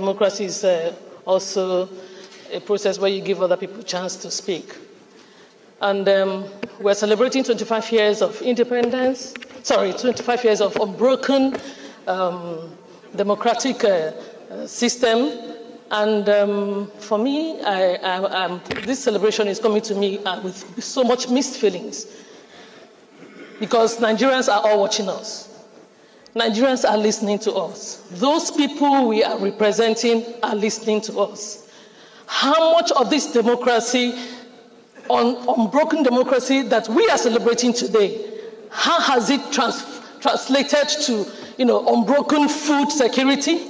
democracy is also a process where you give other people a chance to speak. And we're celebrating 25 years of independence, 25 years of unbroken democratic system. And for me, this celebration is coming to me with so much mixed feelings, because Nigerians are all watching us. Nigerians are listening to us. Those people we are representing are listening to us. How much of this democracy, unbroken democracy that we are celebrating today, how has it translated to, unbroken food security?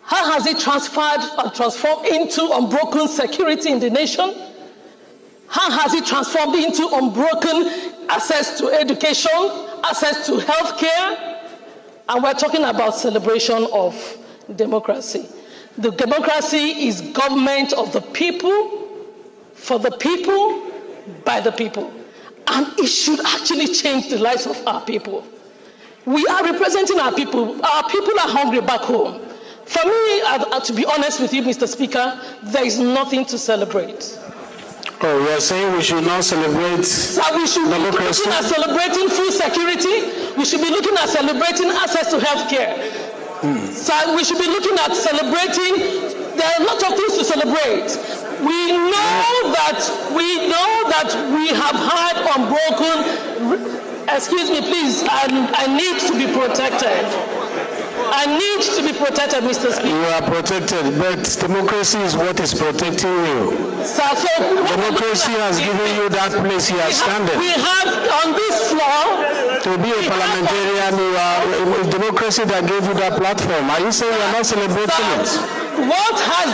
How has it transformed into unbroken security in the nation? How has it transformed into unbroken access to education, access to healthcare? And we're talking about celebration of democracy. The democracy is government of the people, for the people, by the people. And it should actually change the lives of our people. We are representing our people. Our people are hungry back home. For me, to be honest with you, Mr. Speaker, there is nothing to celebrate. Oh, you are saying we should not celebrate we should democracy? be looking at celebrating food security. We should be looking at celebrating access to healthcare. So we should be looking at celebrating. There are a lot of things to celebrate. We know that we have had unbroken. Excuse me, please. I need to be protected. I need to be protected, Mr. Speaker. You are protected, but democracy is what is protecting you. So democracy has given you that place you are standing. We have on this floor. To be a parliamentarian, you are democracy that gave you that platform. Are you saying you are not celebrating it? How has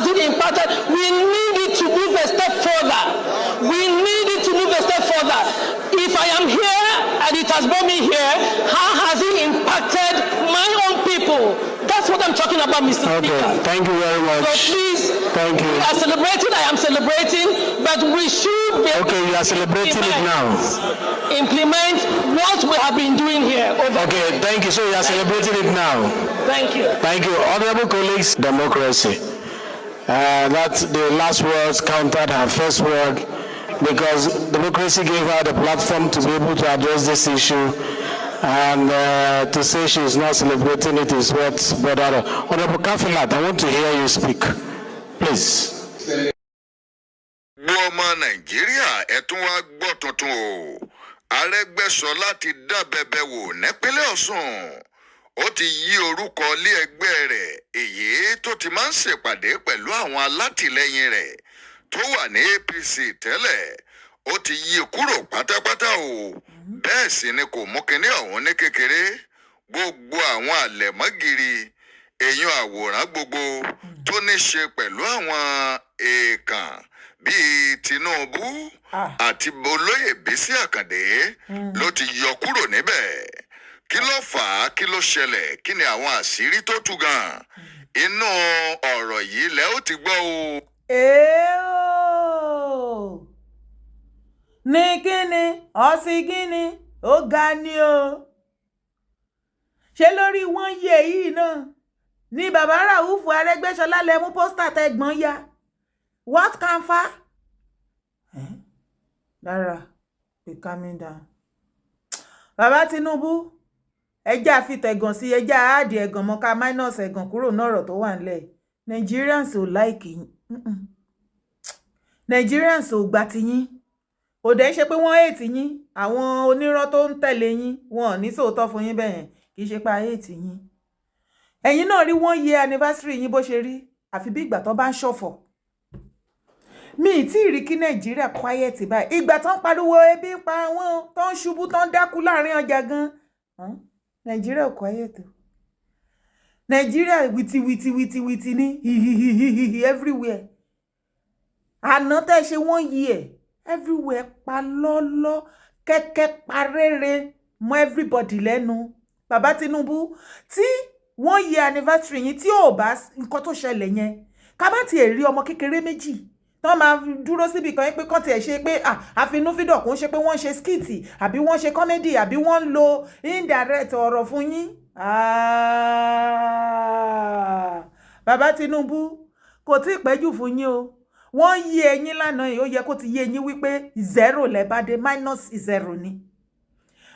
it impacted? We need it to move a step further. We need it to move a step further. If I am here and it has brought me here, how has it impacted my own people? That's what I'm talking about, Mr. Speaker. Okay, thank you very much. So please, thank you. We are celebrating, I am celebrating, but we should be okay, you are celebrating it now. Implement what we have been doing here. Okay, thank you. So you are celebrating it now. Thank you. Thank you. Honorable colleagues, democracy. That's the last words countered her first word, because democracy gave her the platform to be able to address this issue, and to say she is not celebrating it is what brought her. Honorable Kafilat, I want to hear you speak. Please. Ọmọ Nàìjíríà ẹ tún wá gbọ́ tuntun o. Aregbesola ti dá bẹ̀bẹ̀ wò nípínlẹ̀ Ọ̀ṣun. Ó ti yí orúkọ ilé ẹgbẹ́ rẹ̀, èyí tó ti máa ń ṣèpàdé pẹ̀lú àwọn alátìlẹyìn rẹ̀ tó wà ní APC tẹ́lẹ̀. Ó ti yí kúrò pátápátá o. Bẹ́ẹ̀ sì ni kò mú kinní ọ̀hún ní kékeré. Gbogbo àwọn àlẹ̀mọ́gìrì, èèyàn àwòrán gbogbo tó ní ṣe pẹ̀lú àwọn èèkàn bíi Tinubu àti olóyè Bísí Àkàndé ló ti yọ kúrò níbẹ̀. Kí ló fà á? Kí ló ṣẹlẹ̀? Kí ni àwọn àṣírí tó tú gan? Inú ọ̀rọ̀ yìí lẹ ó ti gbọ́ o. Ní kíni ọ̀sìn kíni ó ga ni o. Ṣé lórí wọ́n yẹ yìí náà ní bàbá Rauf Aregbesola lẹ mú pósítà tẹ̀gbọ́n ya. What can fa? Dara, be calming down. Bàbá Tinubu, ẹjá fi tẹ̀gàn sí ẹjá àádì ẹ̀gàn mọ́ká minus ẹ̀gàn kúrò nọ́rọ̀ tó wà nílẹ̀. Nigerians ò like yín. Nigerians ò gbà ti yín. Ó dẹ̀ ṣe pé wọ́n hate yín. Àwọn onírọ́ tó ń tẹ̀lé yín, wọn ò ní sòótọ́ fún yín bẹ́yẹn. Kì í ṣe pé hate yín. Ẹ̀yin náà rí 1 year anniversary yín bó ṣe rí. Àfi bí ìgbà tó bá ń ṣọ̀fọ̀. Mi tí rí kí Nàìjíríà quiet báyìí. Ìgbà tán pariwo ebi ń pa wọ́n, tán ṣubú, tán dákú láàrin ọjà gan. Nàìjíríà quiet. Nàìjíríà wìtì ní everywhere. Àná tẹ́ ṣe 1 year. Everywhere pa lọ́lọ́, kẹ́kẹ́ parere mọ́ everybody lẹ́nu. Bàbá Tinubu, tí 1 year anniversary yín tí ò bá nǹkan tó ṣẹlẹ̀ yẹn. Ká bá tiẹ̀ rí ọmọ kékeré méjì. Tán máa dúró síbi kan pé kán tiẹ̀ ṣe pé àfinúfídọ̀ kò ń ṣe pé wọ́n ṣe skit àbí wọ́n ṣe comedy àbí wọ́n lo indirect ọ̀rọ̀ fún yín. bàbá Tinubu kò tí ì pẹ́jù fún yín o wọ́n yí ẹ̀yin lánàá yìí ó yẹ kó ti yé yín wípé 0 lẹ́bàdé -0 ni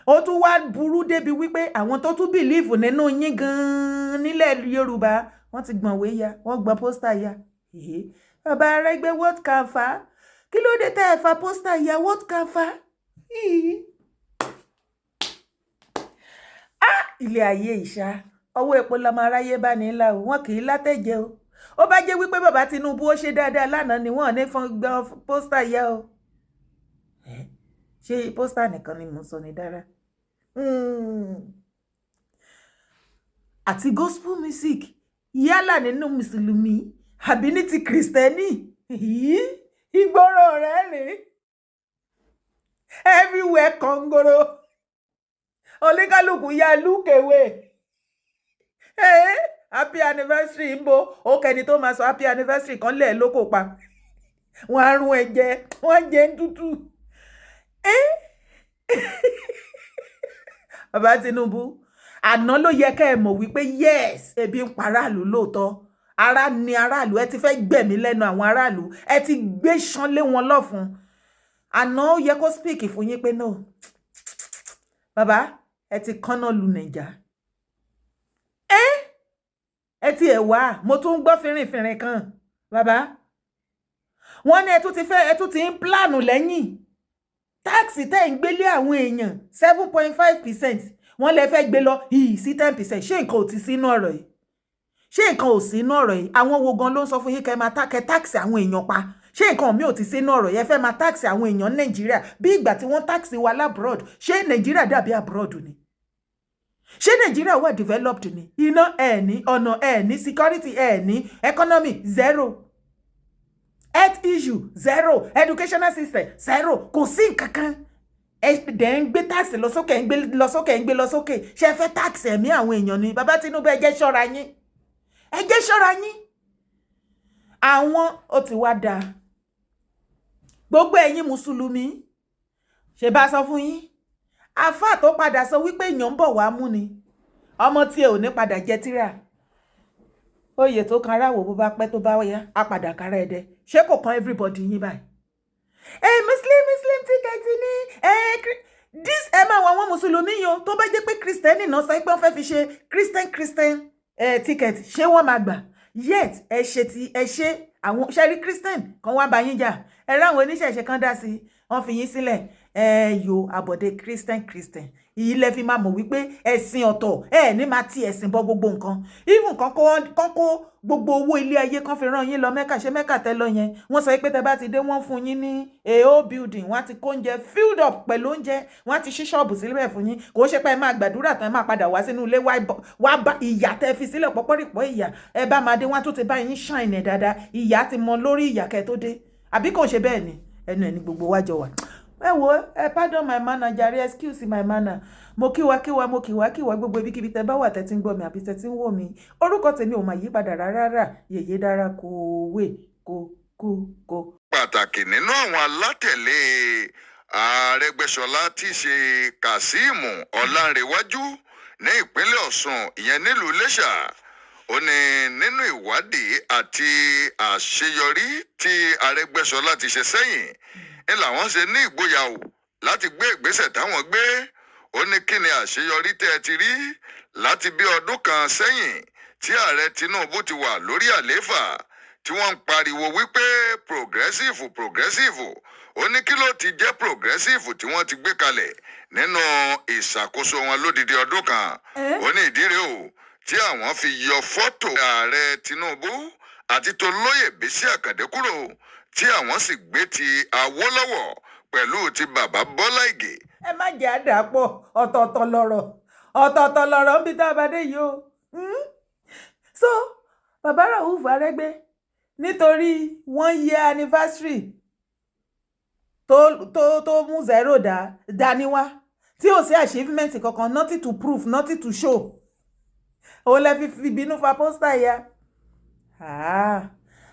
ó tún wá burú débi wípé àwọn tó tún bìlíìfù nínú yín gan-an nílẹ̀ Yorùbá wọ́n ti gbọ̀nwé ya wọ́n gbọ́n pósítà ya bàbá Arẹ́gbẹ́ what can fa kí ló dé tẹ́ ẹ fa pósítà ya what can fa ilé ayé ìṣá ọwọ́ epo lọmọ aráyé bá ní ńlá o wọn kì í látẹ̀jẹ́ o ó bá jẹ́ wípé bàbá Tinubu ó ṣe dáadáa lánàá ni wọ́n ní fún gbọ́n pósítà yẹ o ṣé pósítà nìkan ni mo sọ ní Dara àti gospel music yálà nínú mùsùlùmí àbí ní ti kìrìsìtẹ́nì ìgboro rẹ̀ rèé everywhere kọngoro oníkálùkù ya lúkèwé happy anniversary ń bo ó kẹni tó máa sọ happy anniversary kan lẹ̀ lóko pa wọ́n á rún ẹ̀jẹ̀ wọ́n jẹ́ ń tútù bàbá Tinubu àná ló yẹ ká ẹ mọ̀ wípé yes ebi ń pa aráàlú lóòótọ́ ara ni aráàlú ẹ ti fẹ́ gbẹ̀mí lẹ́nu àwọn aráàlú ẹ ti gbé ṣán lé wọn lọ́fun àná ó yẹ kó speak fún yín pé no bàbá ẹ ti kánná lu Nàìjà ẹ ti ẹ̀ wá mo tún gbọ́ fìrìnfìrìn kan bàbá wọ́n ní ẹ tún ti ń plánù lẹ́yìn táàkì tẹ́ ń gbélé àwọn èèyàn 7.5% wọ́n lè fẹ́ gbé lọ sí 10%. Ṣé nǹkan ò ti sínú ọ̀rọ̀ yìí ṣé nǹkan ò sínú ọ̀rọ̀ yìí àwọn wo gan ló ń sọ fún yín kẹ́ máa táàkì àwọn èèyàn pa ṣé nǹkan mi ò ti sínú ọ̀rọ̀ yẹn fẹ́ máa táàkì àwọn èèyàn Nàìjíríà bí ìgbà tí wọ́n táàkì wa labroad ṣé Nàìjíríà dàbí abroad ni ṣé Nàìjíríà wà developed ni iná ẹ̀ ní ọ̀nà ẹ̀ ní security ẹ̀ ní economy 0 health issue 0 educational system 0 kò sí nǹkan kan dẹ̀ ń gbé táàsì lọ sókè ń gbé lọ sókè ń gbé lọ sókè ṣe fẹ́ táàsì ẹ̀mí àwọn èèyàn ni bàbá Tinubu ẹ jẹ́ ṣọ́ra yín ẹ jẹ́ ṣọ́ra yín àwọn ó ti wá dáa gbogbo ẹ̀yin mùsùlùmí ṣe bá sọ fún yín àfáà tó padà sọ wípé èèyàn ń bọ̀ wá mú ni ọmọ tí ẹ ò ní padà jẹ tíra oyè tó kan aráwò bó bá pẹ́ tó bá yá á padà kára ẹdẹ ṣé kò kan everybody yín báyìí muslim ticket ni this ẹ máa wọ àwọn mùsùlùmí yìí o tó bá jẹ́ pé kristẹni náà sọ pé wọ́n fẹ́ fi ṣe christian ticket ṣé wọ́n máa gbà yet ẹ ṣe àwọn ṣẹ́rí christian kan wá bá yín jà ẹ ráwọn oníṣẹ̀ṣe kan dá sí wọ́n fi yín sílẹ̀ yo àbọ̀dé christian ìyí lẹ fi máa mọ̀ wípé ẹ̀sìn ọ̀tọ̀ ní máa ti ẹ̀sìn bọ gbogbo nǹkan even kan kó gbogbo owó ilé ayé kan fi rán yín lọ Mẹ́kà ṣe Mẹ́kà tẹ́ lọ yẹn wọ́n sọ pé tẹ́ bá ti dé wọ́n fún yín ní AO building wọ́n ti kó oúnjẹ filled up pẹ̀lú oúnjẹ wọ́n ti ṣí ṣọ́ọ̀bù sílẹ̀ fún yín kò ṣe pé ẹ máa gbàdúrà tán ẹ máa padà wá sínú ilé wá bá ìyà tẹ́ fi sílẹ̀ pọ́pọ́rìpọ́ ìyà ẹ bá máa dé wọ́n tún ti bá yín ṣàìnẹ̀ dáadáa ìyà ti mọ lórí ìyà kẹ́ tó dé àbí kò ṣe bẹ́ẹ̀ ni ẹnu ẹ̀ ní gbogbo wájọ wà ẹ wo pardon my manner jàre excuse my manner mo kíwa gbogbo ibikíbi tẹ́ bá wà tẹ́ tí ń gbọ́ mi àbí tẹ́ tí ń wò mí orúkọ tèmi ò máa yí padà rárá yèyé dára kò wé kò. pàtàkì nínú àwọn alátẹ̀lé Aregbesola tí í ṣe Kazeem Ọlánrewájú ní ìpínlẹ̀ Ọ̀ṣun ìyẹn nílùú Iléṣà ó ní nínú ìwádìí àti àṣeyọrí tí Aregbesola ti ṣe sẹ́yìn ní làwọn ṣe ní ìgboyà o láti gbé ìgbésẹ̀ táwọn gbé ó ní kí ni àṣeyọrí tẹ́ ẹ ti rí láti bí ọdún kan sẹ́yìn tí ààrẹ Tinubu ti wà lórí àlééfà tí wọ́n ń pariwo wípé progressive ó ní kí ló ti jẹ́ progressive tí wọ́n ti gbé kalẹ̀ nínú ìṣàkóso wọn lódidi ọdún kan ó ní ìdí rèé o tí àwọn fi yọ fọ́tò ààrẹ Tinubu àti tolóyè Bísí Àkàndé kúrò tí àwọn sì gbé ti Awólọ́wọ̀ pẹ̀lú ti bàbá Bọ́lá Ìgè. ẹ má jẹ́ àdàpọ̀ ọ̀tọ̀ọ̀tọ̀ lọ̀rọ̀ ń bí tá a bá dé yìí o. so bàbá Rauf Arẹ́gbẹ́ nítorí 1 year anniversary tó mú 0 dání wá tí ò sí achievement kankan nothing to prove nothing to show òun lè fi bínú fa pósítà ya.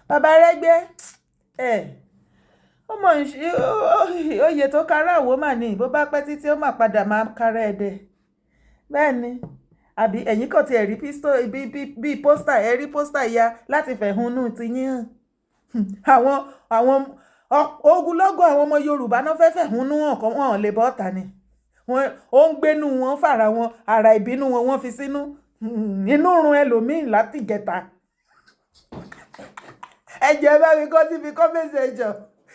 bàbá Arẹ́gbẹ́ ó mọ̀ oyè tó kára àwò mà ní bó bá pẹ́ títí ó mà padà máa kára ẹ̀dẹ̀ bẹ́ẹ̀ ni àbí ẹ̀yin kàn ti ẹ̀rí bí pósítà ẹ̀rí pósítà ya láti fẹ̀hónú ti yín hàn àwọn ogunlọ́gọ̀ àwọn ọmọ Yorùbá náà fẹ́ fẹ̀hónú hàn kọ́ wọn lè bọ́ ọ̀tà ni ó ń gbénú wọn fara wọn ara ìbínú wọn wọ́n fi sínú inú run ẹlòmíín láti jẹta ẹ̀jẹ̀ bá mi kọ́ síbi kọ́mẹ́sẹ̀jọ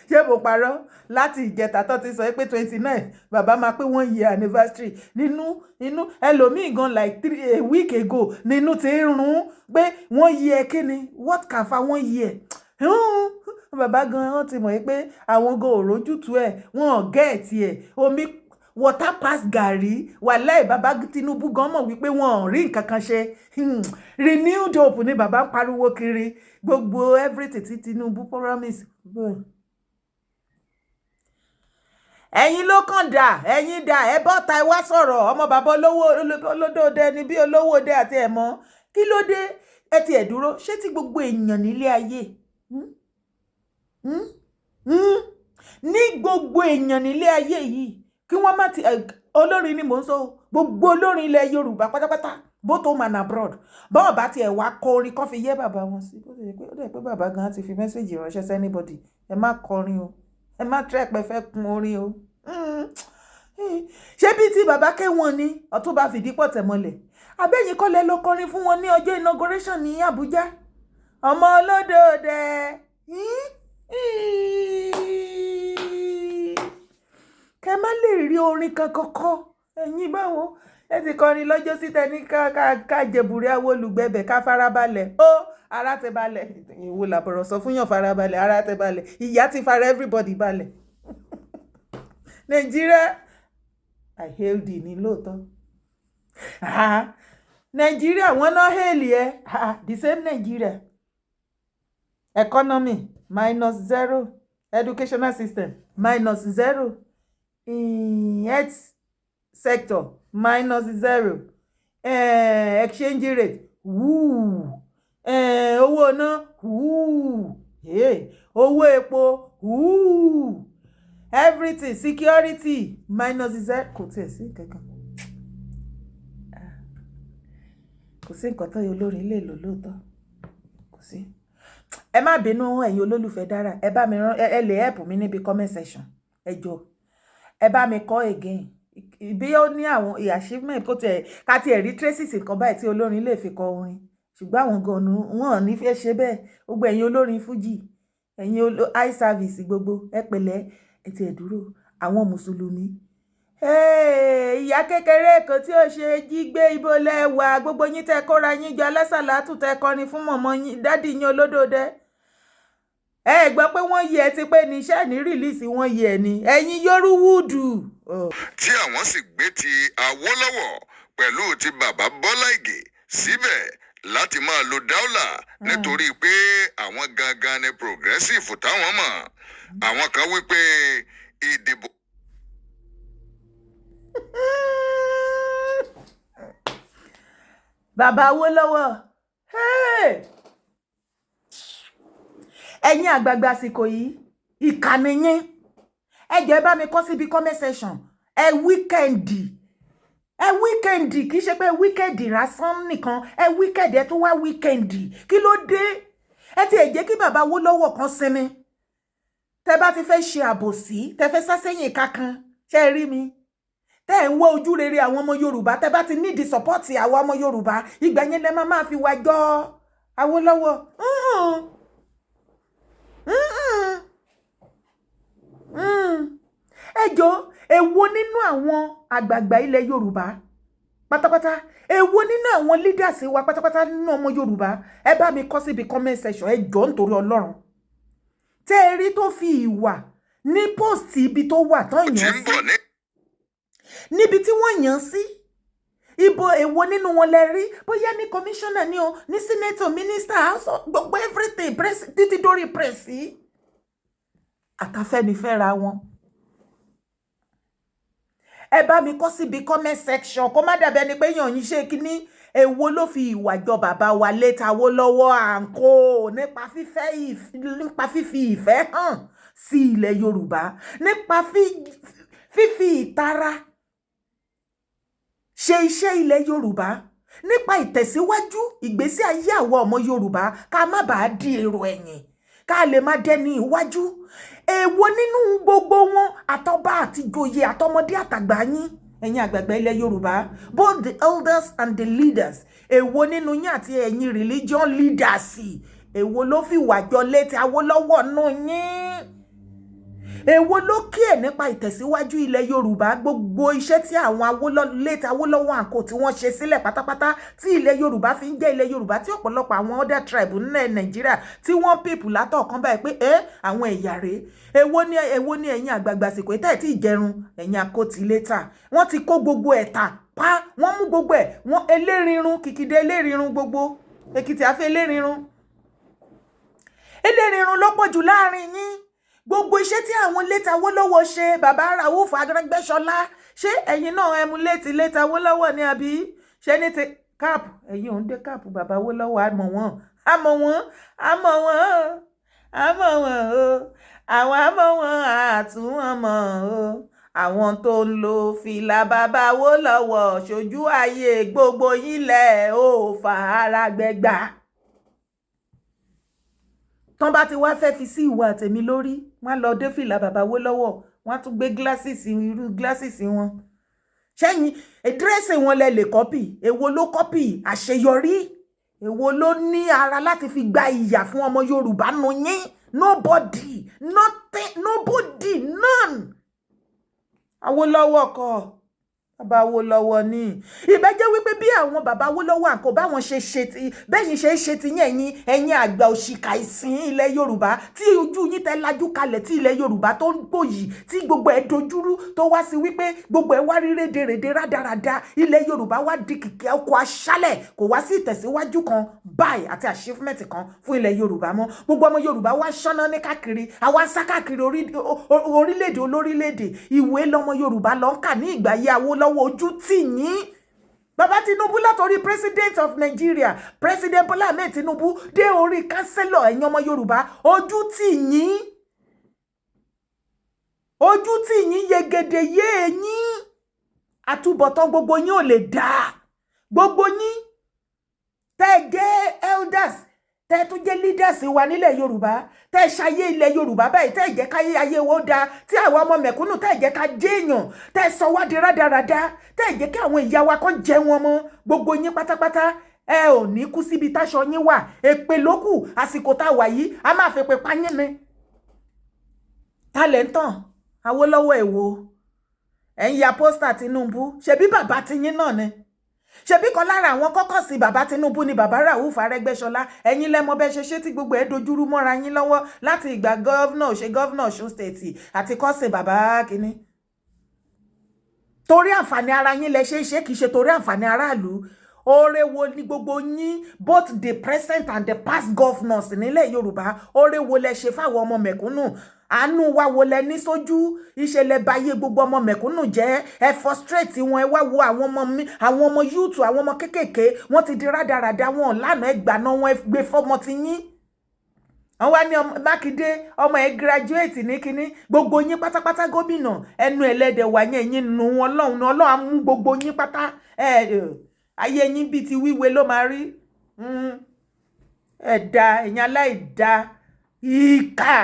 ṣé mo parọ́ láti ìjẹta tó ti sọ pé 29 bàbá máa pé 1 year anniversary nínú ẹlòmíì gan like a week ago nínú ti ń rún pé 1 year kíni what can fa 1 year bàbá gan wọ́n ti mọ̀ pé àwọn gan òrójútu ẹ̀ wọ́n ò gẹ́ẹ̀tì ẹ̀ omi water pass gàrí wàláì bàbá Tinubu gan mọ̀ wípé wọn ò rí nǹkan kan ṣe renewed hope ni bàbá ń pariwo kiri gbogbo everything tí Tinubu promise. ẹ̀yin ló kàn dà ẹ̀yin dà ẹ bọ́ta ẹ wá sọ̀rọ̀ ọmọ bàbá olódòdè ni bí olówó dé àti ẹ̀mọ́ kí ló dé ẹ ti ẹ̀ dúró ṣé tí gbogbo èèyàn nílé ayé ní gbogbo èèyàn nílé ayé yìí kí wọ́n má ti olórin ni mò ń sọ gbogbo olórin ilẹ̀ Yorùbá pátápátá both home and abroad bọ́ọ̀ bá tiẹ̀ wá kọ orin kan fi yé bàbá wọn sí ó dẹ̀ pé bàbá gan ti fi mẹ́sẹ̀gì ránṣẹ́ sí anybody ẹ má kọrin o ẹ má tẹ́ẹ̀pẹ́ fẹ́ kun orin o ṣé bí tí bàbá kéwọn ni Ọ̀túnba Fìdípọ̀ Tẹ̀mọ́lẹ̀ abẹ́yìn kọ́lẹ̀ ló kọrin fún wọn ní ọjọ́ inauguration ní Àbújá ọmọ olódòdè kẹ má lè rí orin kankan kọ ẹ̀yin báwo ẹ ti kọrin lọ́jọ́ síta ní ká jẹ̀bùrẹ́ awolùgbẹ̀bẹ̀ ká farabalẹ̀ ó ara tẹ balẹ̀ ìwò làbọ̀rọ̀ sọ fún yàn farabalẹ̀ ara tẹ balẹ̀ ìyá ti fara everybody balẹ̀ Nàìjíríà I hailed ní lóòótọ́ Nàìjíríà wọ́n náà hail ẹ the same Nàìjíríà economy -0 educational system -0 health sector -0 exchange rate owó ná owó epo everything security -0 kò tiẹ̀ sí kankan kò sí nǹkan tó yẹ olórin lè lò lóòótọ́ kò sí ẹ má bínú ẹ̀yin olólùfẹ́ Dara ẹ bá mi rán ẹ lè help mi níbi comment section ẹ jọ̀ọ́ ẹ bá mi kọ again bí ó ní àwọn achievement kó tiẹ̀ ká tiẹ̀ rí traces nǹkan báyìí tí olórin lè fi kọ orin ṣùgbọ́n àwọn gan wọn ò ní fẹ́ ṣe bẹ́ẹ̀ gbogbo ẹ̀yin olórin fújì ẹ̀yin eye service gbogbo ẹ pẹ̀lẹ́ ẹ tiẹ̀ dúró àwọn mùsùlùmí ìyá kékeré kan tí ó ṣe jí gbé ibo lẹ́wà gbogbo yín tẹ́ kóra yín jọ alásàlátù tẹ́ kọrin fún mọ̀mọ́ yín dádì yín olódòdè ẹ gbọ́ pé wọ́n yẹ ti pé ní iṣẹ́ ní rìlíìsì wọ́n yẹ ni ẹ̀yin Yorùwúdù. tí àwọn sì gbé ti Awólọ́wọ̀ pẹ̀lú ti bàbá Bọ́lá Ìgè síbẹ̀ láti máa lo dáúlà nítorí pé àwọn gangan ni progressive táwọn mọ̀ àwọn kan wí pé ìdìbò. bàbá Awólọ́wọ̀ ẹ̀yin àgbààgbà àsìkò yìí ìkànnì yín ẹ jẹ́ bá mi kọ síbi comment section ẹ wíkẹ́ndì kì í ṣe pé wíkẹ́ndì lásán nìkan ẹ wíkẹ́ndì ẹ tún wá wíkẹ́ndì kí ló dé ẹ ti ẹ̀ jẹ́ kí bàbá Awólọ́wọ̀ kan sinmi tẹ bá ti fẹ́ ṣe àbòsí tẹ fẹ́ sá sẹ́yìn kankan ṣe rí mi tẹ́ ń wá ojú rere àwọn ọmọ Yorùbá tẹ́ bá ti nídìí support àwọn ọmọ Yorùbá ìgbà yẹn lẹ máa fi wá jọ Awólọ́wọ̀ ẹjọ́ èwo nínú àwọn àgbààgbà ilẹ̀ Yorùbá pátápátá èwo nínú àwọn leaders wa pátápátá nínú ọmọ Yorùbá ẹ bá mi kọ síbi comment section ẹ jọ̀ọ́ nítorí Ọlọ́run tẹ́ ẹ rí tó fi ìwà ní post ibi tó wà tán yàn sí níbi tí wọ́n yàn sí ibo èwo nínú wọn lẹ rí bóyá ní commissioner ni o ní senator minister house gbogbo everything press títí dórí press yìí àtàfẹ́nifẹ́ra wọn ẹ bá mi kọ síbi comment section kó má dàbí ẹni pé yàn yín ṣe kíní èwo ló fi ìwà jọ bàbá wa létà Awólọ́wọ̀ àǹkó nípa fífi ìfẹ́ hàn sí ilẹ̀ Yorùbá nípa fífi ìtara ṣe iṣẹ́ ilẹ̀ Yorùbá nípa ìtẹ̀síwájú ìgbésí ayé àwọn ọmọ Yorùbá ká má bàa di èrò ẹ̀yìn ká lè má dẹni iwájú. Èwo nínú gbogbo wọn àtọba àti joyè àtọmọdé àtàgbà yín ẹ̀yin àgbààgbà ilẹ̀ Yorùbá, both the elders and the leaders, èwo nínú yín àti ẹ̀yin religion leaders èwo ló fi wàjọ létí Awólọ́wọ̀ nù yín? Èwo ló kíyè nípa ìtẹ̀síwájú ilẹ̀ Yorùbá? Gbogbo iṣẹ́ tí àwọn létí Awólọ́wọ̀ àǹkó tí wọ́n ṣe sílẹ̀ pátápátá tí ilẹ̀ Yorùbá fi ń jẹ́ ilẹ̀ Yorùbá tí ọ̀pọ̀lọpọ̀ àwọn other tribe ní Nàìjíríà tí wọ́n pípù látọ̀kan báyìí pé àwọn ẹ̀yà rèé. Èwo ni ẹ̀yin àgbààgbà àsìkò ìtẹ́ tí ìjẹrun ẹ̀yin àkótì létà wọ́n ti kó gbogbo ẹ̀ta pa wọ́n mú gbogbo ẹ̀ wọ́n elérinrun kìkìdé elérinrun gbogbo Èkìtì afẹ́ elérinrun ló pọ̀ jù láàrin yín. Gbogbo iṣẹ́ tí àwọn létí Awólọ́wọ̀ ṣe bàbá Rauf Aregbesola ṣé ẹ̀yin náà ẹmu létí Awólọ́wọ̀ ni àbí ṣé ní ti káàpù ẹ̀yin òun dé káàpù bàbá Awólọ́wọ̀ àmọ́ wọn o àwọn àmọ́ wọn àtúnwọ̀n mọ́ o àwọn tó ń lo fìlà bàbá Awólọ́wọ̀ ṣojú ayé gbogbo yín lẹ̀ ó fà ara gbẹgbà. Tán bá ti wá fẹ́ fi sí ìwà àtẹ̀mí lórí wọ́n lọ dé fìlà bàbá Awólọ́wọ̀ wọ́n tún gbé glasses irú glasses wọn. Ṣẹ́yìn dírẹ́sì wọn lẹ lè kọ́pì èwo ló kọ́pì àṣeyọrí èwo ló ní ara láti fi gba ìyà fún ọmọ Yorùbá nù yín? Nobody, nothing, nobody, none. Awólọ́wọ̀ kọ́ bàbá Awólọ́wọ̀ ní ìbẹ́jẹ́ wípé bí àwọn bàbá Awólọ́wọ̀ àǹkó báwọn ṣe ti bẹ́yìn ṣe ti ẹ̀yin àgbà òṣìkà ìsìn ilẹ̀ Yorùbá tí ojú yín tẹ́ lajú kalẹ̀ tí ilẹ̀ Yorùbá tó ń gbòyì tí gbogbo ẹ̀ dojúrú tó wá sí wípé gbogbo ẹ̀ wá rí rédèrèdè rádaràda ilẹ̀ Yorùbá wá di kìkẹ́ ọkọ̀ aṣálẹ̀ kò wá sí ìtẹ̀síwájú kan báyìí àti achievement kan fún ilẹ̀ Yorùbá mọ́. Gbogbo ọmọ Yorùbá wá ṣọ́nà ní káàkiri àwa ń sá káàkiri orílẹ̀-èdè olórílẹ̀-èdè ìwé lọmọ Yorùbá lọ ń kà ní ìgbà yẹ Awólọ́wọ̀ ojú tì yín. Bàbá Tinubu látọrí president of Nigeria president Bola Ahmed Tinubu dé orí councillor ẹ̀yin ọmọ Yorùbá ojú tì yín yegede yé yín àtúbọ̀tán gbogbo yín ò lè dá gbogbo yín tẹ́ jẹ́ elders tẹ́ tún jẹ́ leaders wa nílẹ̀ Yorùbá tẹ́ ṣayé ilẹ̀ Yorùbá báyìí tẹ́ jẹ́ káyé ayé wo dá tí àwọn ọmọ mẹ̀kúnnù tẹ́ jẹ́ ká jẹ́ èèyàn tẹ́ sọ wá di rádaràda tẹ́ jẹ́ kí àwọn ìyá wa kan jẹ wọn mọ́ gbogbo yín pátápátá ẹ ò ní kú síbi táṣọ yín wà èpè lókù àsìkò tá wà yìí a máa fẹ́ pé pààyàn ni talentan Awólọ́wọ̀ èwo ẹ̀yin ya pósítà Tinubu ṣebí bàbá tiyín náà ni ṣebí kan lára àwọn kọ́kọ́ sí bàbá Tinubu ni bàbá Rauf Aregbesola ẹ̀yin lẹ́mọ bẹ́ ṣe tí gbogbo ẹ̀ dojúrú mọ́ra yín lọ́wọ́ láti ìgbà gọ́vnà Ọ̀ṣun state àti kọ́sìn bàbá kínní torí àǹfààní ara yín lẹ ṣe kìí ṣe torí àǹfààní aráàlú. Oore wo ni gbogbo yín both the present and the past governors nílẹ̀ Yorùbá oore wo lẹ ṣe fáwọn ọmọ mẹ̀kúnnù àánú wa wo lẹ ní sójú ìṣẹ̀lẹ̀ báyé gbogbo ọmọ mẹ̀kúnnù jẹ́ ẹ frustrate wọn ẹ wá wo àwọn ọmọ youth àwọn ọmọ kékèké wọ́n ti di rádaràda wọn lánàá ẹgbàá náà wọ́n gbé fọ́mọ ti yín àwọn wá ní Mákindé ọmọ ẹ graduate ní kínní gbogbo yín pátápátá gómìnà ẹnu ẹlẹ́dẹ̀ wà yẹn yín nu Ọlọ́run á mú gbogbo yín pátá ayé yín bíi ti wíwe ló máa rí ẹ̀dá ẹ̀yin aláìdá ìkà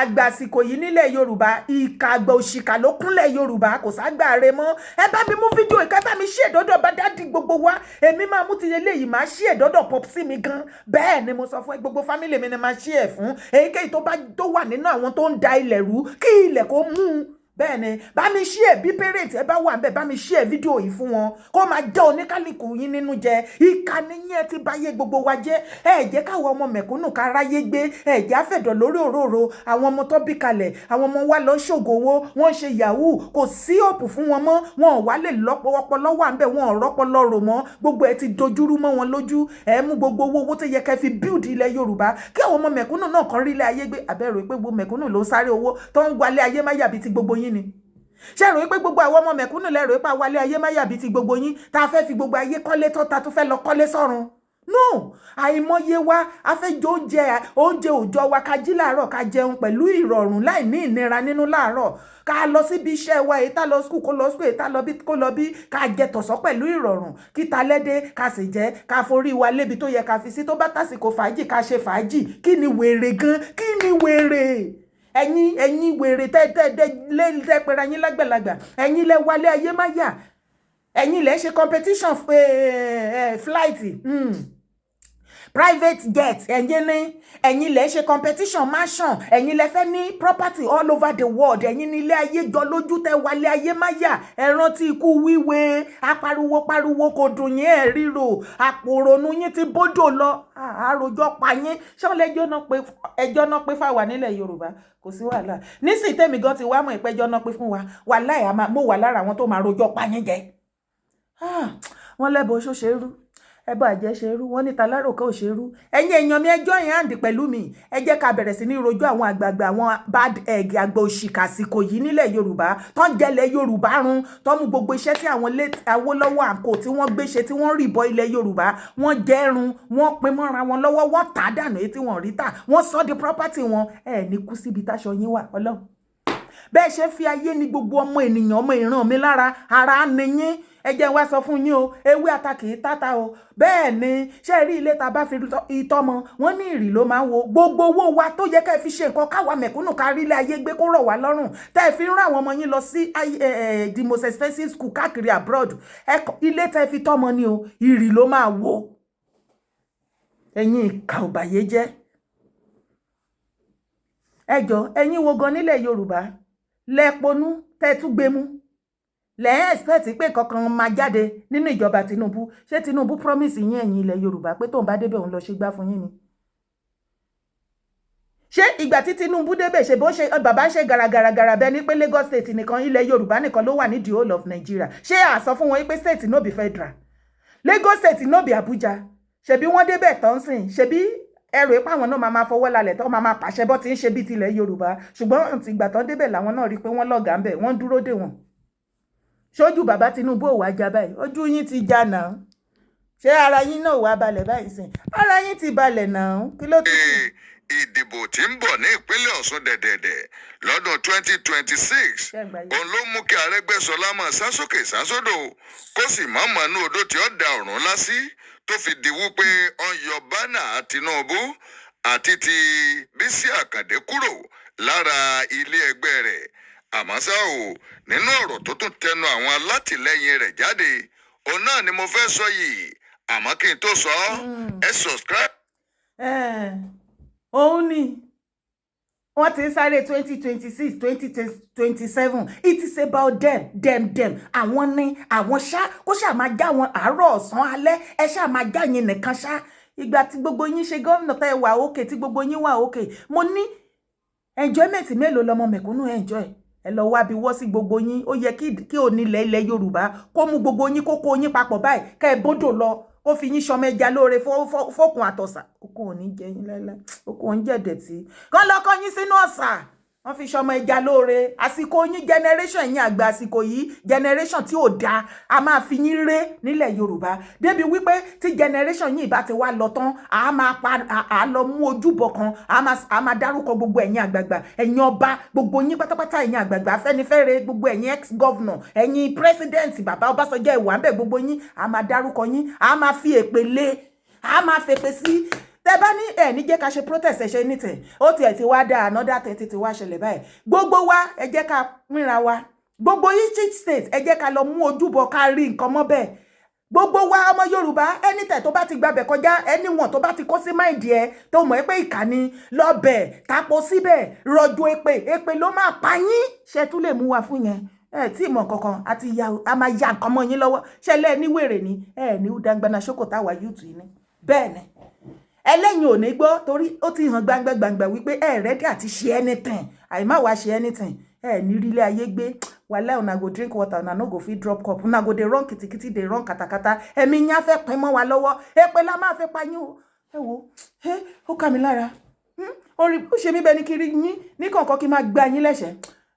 àgbà àsìkò yìí nílẹ̀ Yorùbá ìkà àgbà òṣìkà ló kúnlẹ̀ Yorùbá kò ságbà rẹ mọ́ ẹ bá mi mú fídíò ìka bá mi ṣí ẹ̀dọ́dọ̀ bá dádì gbogbo wa èmi máa mú ti eléyìí máa ṣí ẹ̀dọ́dọ̀ pop sí mi gan bẹ́ẹ̀ ni mo sọ fún gbogbo fámìlì mi ni máa ṣí ẹ̀ fún èyíkéyìí tó wà nínú àwọn tó ń da ilẹ̀ rú kí ilẹ̀ kó mú un bẹ́ẹ̀ ni bá mi ṣí ẹ̀ bí parent ẹ bá wà ń bẹ̀ bá mi ṣí ẹ̀ fídíò yìí fún wọn kó máa jẹ́ oníkálukú yín nínú jẹ ìkànnì yẹn ti báyé gbogbo wa jẹ́ ẹ jẹ́ káwọn ọmọ mẹ̀kúnnù ká ráyé gbé ẹ jẹ́ àfẹ̀dọ̀ lórí òróró àwọn ọmọ tó bí kalẹ̀ àwọn ọmọ wa lọ ṣògowó wọ́n ṣe yahoo kò sí òpù fún wọn mọ́ wọn ò wá lè lọ́pọ̀lọpọ̀ lọ́wọ́ à ń bẹ̀ wọn ò rọ́pọlọ rò mọ́ gbogbo ẹ ti dojúrú mọ́ wọn lójú ẹ mú gbogbo owó tó yẹ kẹ́ fi build ilẹ̀ Yorùbá kí àwọn ọmọ mẹ̀kúnnù náà kan rí ilé ayé gbé àbẹ̀rù pé gbogbo mẹ̀kúnnù ló sáré owó tó ń wálé ayé má yàbí ti gbogbo yín ni ṣé rò pé gbogbo àwọn ọmọ mẹ̀kúnnù lẹ́rọ pé àwálé ayé má yàbí ti gbogbo yín tá a fẹ́ fi gbogbo ayé kọ́lé tó ta tó fẹ́ lọ kọ́lé sọ́run no àìmọye wa a fẹ́ jẹ oúnjẹ òòjọ́ wa ká jí láàárọ̀ ká jẹun pẹ̀lú ìrọ̀rùn láì ní ìnira nínú láàárọ̀ ká lọ síbi iṣẹ́ wa èyí tá lọ skul kó lọ skul èyí tá lọ bí kó lọ bí ká jẹ tọ̀sán pẹ̀lú ìrọ̀rùn kíta lẹ́dẹ́ ká sì jẹ́ ká forí wa lébi tó yẹ ká fi sí tó bá tásìkò fàájì ká ṣe fàájì kí ni wèrè gan kí ni wèrè ẹ̀yin wèrè tẹ́ pera yín lágbàlagbà ẹ̀yin lẹ wálé ayé má yà ẹ̀yin lẹ ṣe competition flight private jet ẹ̀yin lẹ ṣe competition mansion ẹ̀yin lẹ fẹ́ ní property all over the world ẹ̀yin ní ilé ayé jọ lójú tẹ́ wálé ayé má yà ẹ rántí ikú wíwé apariwo kò dùn yín ẹ ríro àpòrònú yín ti bódò lọ àròjọ pa yín ṣọlẹ ẹjọ́ náà pé fáwa nílẹ̀ Yorùbá kò sí wàhálà nísìnyí tèmi gan ti wá mọ̀ ìpẹ́jọ́ náà pé fún wa wàhálà mo wà lára àwọn tó máa rojọ́ pa yín jẹ wọ́n lẹ́bọ̀ ṣó ṣe rú ẹbọ àjẹ́ ṣe rú wọ́n ní taláròkà ò ṣe rú ẹ̀yin èèyàn mi ẹjọ́ yẹn àǹdí pẹ̀lú mi ẹ jẹ́ ká bẹ̀rẹ̀ sí ní rojọ́ àwọn àgbààgbà àwọn bad egg àgbà òṣìkà àsìkò yìí nílẹ̀ Yorùbá tó ń jẹlẹ̀ Yorùbá run tó mú gbogbo iṣẹ́ tí àwọn Awólọ́wọ̀ àǹkó tí wọ́n gbé ṣe tí wọ́n rì bọ́ ilẹ̀ Yorùbá wọ́n jẹ́run wọ́n pin mọ́ra wọn lọ́wọ́ wọ́n tà dànù èyí tí wọ́n rí tà wọ́n sọ di property wọn ẹ̀ ní kú síbi táṣọ yín wà Ọlọ́run bẹ́ẹ̀ ṣe fi ayé ní gbogbo ọmọ ènìyàn ọmọ ìran mi lára ara nìyín ẹ jẹ́ wá sọ fún yín o ewé ata kì í tata o bẹ́ẹ̀ ni ṣe rí ilé ta bá fi ìtọ́mọ wọ́n ní ìrì ló máa ń wo gbogbo owó wa tó yẹ ká fi ṣe nǹkan káwa mẹ̀kúnnù ká rí ilé ayé gbé kó rọ̀ wá lọ́rùn tẹ́ ẹ fi ń rán àwọn ọmọ yín lọ sí the most expensive school káàkiri abroad ilé tẹ́ fi tọ́mọ ni o ìrì ló máa wo ẹ̀yin ìkà òbàyé jẹ́ ẹjọ́ ẹ̀yin wo gan nílẹ̀ Yorùbá lẹ́pọnú tẹ́ tún gbé mú lẹ́yìn expect pé kankan máa jáde nínú ìjọba Tinubu ṣé Tinubu promise yín ẹ̀yin ilẹ̀ Yorùbá pé tóun bá débẹ̀ òun lọ ṣe gbá fún yín ni ṣé ìgbà tí Tinubu débẹ̀ ṣe bó ṣe bàbá ṣe gàràgàràgàrà bẹ́ẹ̀ ni pé Lagos state nìkan ilẹ̀ Yorùbá nìkan ló wà ní the whole of Nigeria ṣé àsọ fún wọn pé state no be federal Lagos state no be Abuja ṣebí wọ́n débẹ̀ tán sìn ṣebí ẹrù ipá àwọn náà máa fọwọ́ lálẹ̀ tó máa pàṣẹ bọ́ ti ń ṣe bí tilẹ̀ Yorùbá ṣùgbọ́n ìgbà tán débẹ̀ làwọn náà rí pé wọ́n lọ́gàá ń bẹ̀ wọ́n dúró dè wọ́n ṣojú bàbá Tinubu ò wá já báyìí ojú yín ti já náà ṣé ara yín náà wá balẹ̀ báyìí sìn ara yín ti balẹ̀ náà kí ló tún kù. ìdìbò tí ń bọ̀ ní ìpínlẹ̀ Ọ̀ṣun dẹ̀dẹ̀dẹ̀ lọ́dún 2026 òun ló mú kí Aregbesola máa sásókè sásódò kó sì mọ́ mọ́nú odò tí ó da ọ̀run lásì tó fi di wípé ó ń yọ bánà Tinubu àti ti Bísí Àkàndé kúrò lára ilé ẹgbẹ́ rẹ̀ àmọ́ ṣá o nínú ọ̀rọ̀ tó tún tẹnu àwọn alátìlẹyìn rẹ̀ jáde òun náà ni mo fẹ́ sọ yìí àmọ́ kí n tó sọ ẹ subscribe. òun ni wọ́n ti ń sáré 2026 2027 it is about them àwọn ni àwọn ṣá kó ṣáà máa já wọn àárọ̀ ọ̀sán alẹ́ ẹ ṣáà máa já yín nìkan ṣá ìgbà tí gbogbo yín ṣe gómìnà tẹ́ ẹ wà òkè tí gbogbo yín wà òkè mo ní enjoyment mélòó lọmọ mẹ̀kúnnù enjoy ẹ lọ wá bí wọ́ sí gbogbo yín ó yẹ kí onílẹ̀ ilẹ̀ Yorùbá kó mú gbogbo yín kó kó yín papọ̀ báyìí ká ẹ bódò lọ ó fi yín ṣọmọ ẹja lóore fókun àtọ̀sà okun ò ní jẹ yín láíláí okun ò ń jẹ̀dẹ̀ tí kán lọ kọ́ yín sínú ọ̀sà wọ́n fi ṣọmọ ẹja lóore àsìkò yín generation yín àgbà àsìkò yìí generation tí ò dáa a máa fi yín ré nílẹ̀ Yorùbá débi wípé tí generation yín ìbá ti wá lọ tán a lọ mú ojúbọ kan a máa dárúkọ gbogbo ẹ̀yin àgbààgbà ẹ̀yin ọba gbogbo yín pátápátá ẹ̀yin àgbààgbà Afẹ́nifẹ́re gbogbo ẹ̀yin ex-governor ẹ̀yin president bàbá Ọbásanjọ́ ìwà ń bẹ̀ gbogbo yín a máa dárúkọ yín a máa fi èpè lé a máa fèpè sí tẹ́ bá ní ẹ ní jẹ́ ká ṣe protest ẹ ṣe nítẹ̀ ó tiẹ̀ ti wá dá another 30 ti wá ṣẹlẹ̀ báyìí gbogbo wa ẹ jẹ́ ká pínra wa gbogbo each state ẹ jẹ́ ká lọ mú ojúbọ ká rí nǹkan mọ́ bẹ́ẹ̀ gbogbo wa ọmọ Yorùbá ẹnìtẹ̀ tó bá ti gbabẹ̀ kọjá ẹniwọ̀n tó bá ti kó sí máìdì ẹ tó mọ̀ pé ìkànnì lọ́bẹ̀ tapo síbẹ̀ rọ̀jò èpè ló máa pa yín ṣe tún lè mú wa fún yẹn ẹ tí mọ̀ kankan a máa ya nǹkan mọ́ yín lọ́wọ́ ṣẹlẹ̀ níwèrè ni ẹ ní dangbana ṣókòtà wà YouTube ni bẹ́ẹ̀ ni ẹlẹ́yin ò ní gbọ́ torí ó ti hàn gbangba wípé ẹ rẹ́dí àti ṣe anything àìmá wàá ṣe anything ẹ ní rí ilé ayé gbé wàhálà una go drink water una no go fit drop cup una go dey run kìtìkìtì dey run katakata ẹ̀mí yín á fẹ́ pín mọ́ wa lọ́wọ́ èpè la máa fẹ́ pa yín o ẹ wo ó ká mi lára orí ó ṣe mí bẹ́ẹ̀ ni kiri yín ní kọ̀ọ̀kan kí n máa gbá yín lẹ́sẹ̀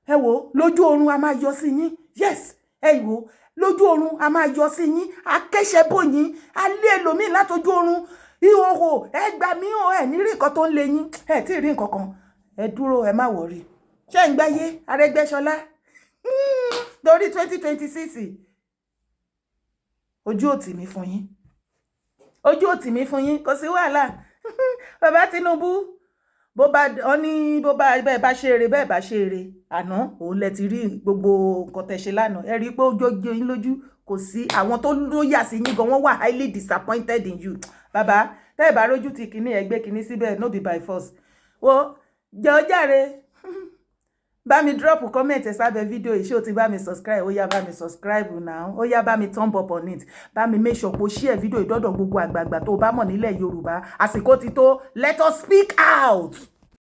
ẹ wo lójú oorun a máa yọ sí yín yes ẹ wo lójú oorun a máa yọ sí yín a kẹ́sẹ̀ bò yín a lé ẹlòmíì látojú oorun ìhòhò ẹ gbà mí o ẹ ní rí nǹkan tó ń lé yín ẹ tí ì rí nǹkan kan ẹ dúró ẹ má wọrí ṣé ń gbáyé Arẹ́gbẹ́ṣọlá lórí 2026 ojú òtì mi fún yín kò sí wàhálà bàbá Tinubu bó bá bẹ́ẹ̀ bá ṣe eré bẹ́ẹ̀ bá ṣe eré àná òun lẹ ti rí gbogbo nǹkan tẹ́ ṣe lánàá ẹ rí i pé ó jójó yín lójú kò sí àwọn tó lóyà sí yín gan wọ́n wà highly disappointed in you bàbá tẹ́ ẹ bá rójú ti kíní ẹgbẹ́ kíní síbẹ̀ no be by force wo jẹ́ ó jàre bá mi drop comment ẹ sábẹ́ fídíò yìí ṣé o ti bá mi subscribe ó yá bá mi subscribe now ó yá bá mi thumb up on it bá mi make sure pé o share fídíò ìdọ́dọ̀ gbogbo àgbààgbà tó o bá mọ̀ nílẹ̀ Yorùbá àsìkò ti tó let us speak out.